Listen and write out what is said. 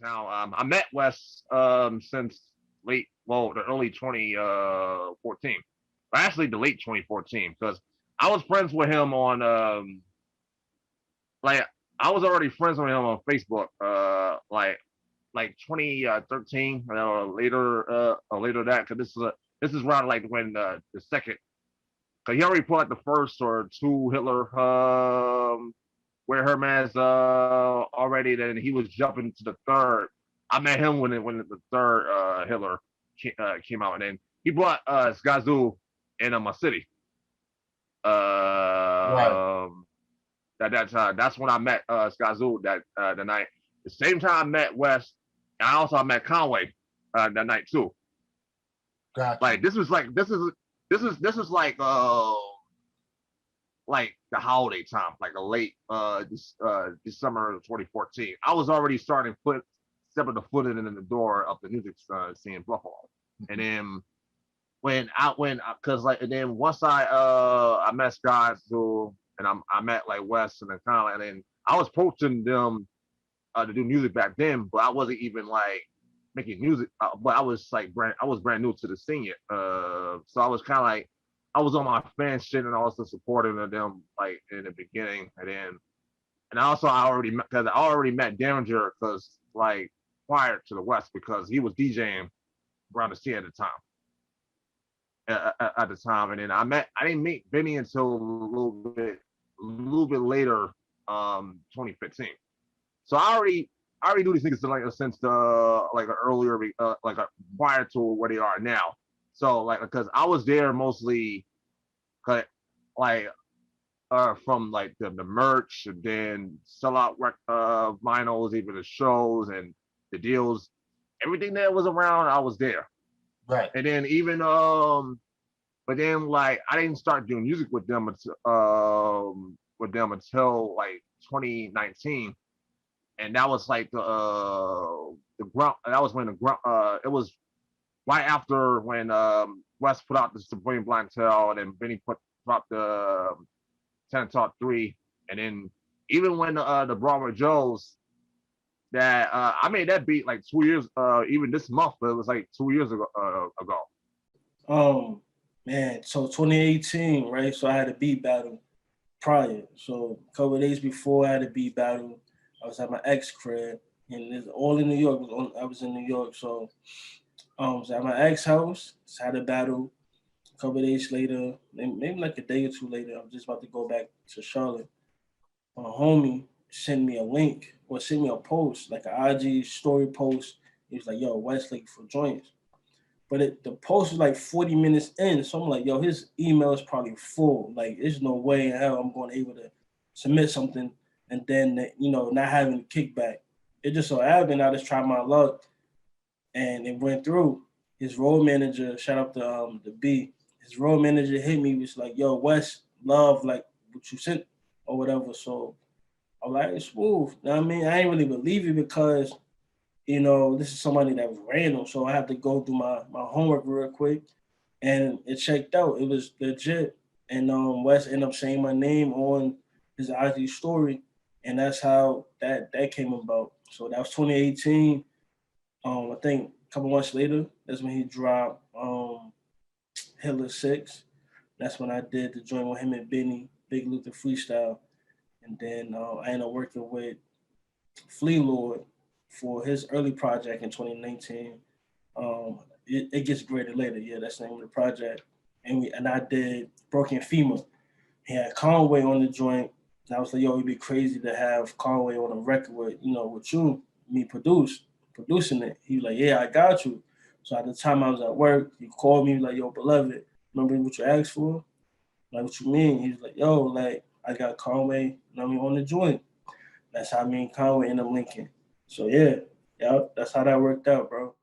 Now, I met Wes since the early 2014. Actually, the late 2014, because I was friends with him on like I was already friends with him on Facebook. Like 2013 or later that, because this is around like when the second, because he already put like the first or two Hitler where Herman's already. Then he was jumping to the third. I met him when the third Hitler came out, and then he brought Skazoo in my city. Right. Um, at that time, that's when I met Skazoo the night. The same time I met West, and I met Conway that night too. Got Like you. this is like the holiday time, like a late December 2014. I was already starting stepping the foot in the door of the music scene in Buffalo, and then because like and then once I met guys who and I met like Wes and then kind of and then I was approaching them to do music back then, but I wasn't even like making music. But I was brand new to the scene yet. So I was kind of like I was on my fan shit and also supporting them like in the beginning, and then and also I already met Derringer because like prior to the West because he was DJing around the scene at the time, and then I didn't meet Benny until a little bit later, 2015. So I already knew these niggas like since the like earlier prior to where they are now. So like because I was there mostly like from like the merch and then sell out vinyls, even the shows and the deals, everything that was around, I was there. Right. And then even but then like I didn't start doing music with them until like 2019, and that was like the grunt. That was when the grunt. It was right after when West put out the Supreme Blind Tell, and then Benny dropped the 10 Talk 3, and then even when the Broadway Joes that I made that beat like 2 years, even this month, but it was like 2 years ago. Um, man, so 2018, right? So I had a beat battle prior. So a couple of days before I had a beat battle, I was at my ex crib, and it's all in New York. I was in New York, so was at my ex house. Just had a battle. A couple of days later, maybe like a day or two later, I was just about to go back to Charlotte. My homie sent me a link or sent me a post, like an IG story post. He was like, "Yo, Westlake for joints." But the post was like 40 minutes in. So I'm like, yo, his email is probably full. Like, there's no way in hell I'm going to be able to submit something and then, not having kickback. It just so happened I just tried my luck and it went through. His role manager, shout out to the B, his role manager hit me, was like, yo, Wes, love, like, what you sent or whatever. So I'm like, it's smooth. You know what I mean? I ain't really believe it because this is somebody that was random, so I have to go through my homework real quick, and it checked out. It was legit, and Wes ended up saying my name on his IG story, and that's how that came about. So that was 2018. I think a couple months later, that's when he dropped Hitler 6. That's when I did the joint with him and Benny, Big Luther Freestyle, and then I ended up working with Flea Lord for his early project in 2019. It gets greater later. Yeah, that's the name of the project. And I did Broken FEMA. He had Conway on the joint. And I was like, yo, it'd be crazy to have Conway on a record with you, me producing it. He was like, yeah, I got you. So at the time I was at work, he called me like, yo, beloved, remember what you asked for? Like, what you mean? He was like, yo, like, I got Conway, on the joint. That's how me and Conway ended up linking. So yeah, that's how that worked out, bro.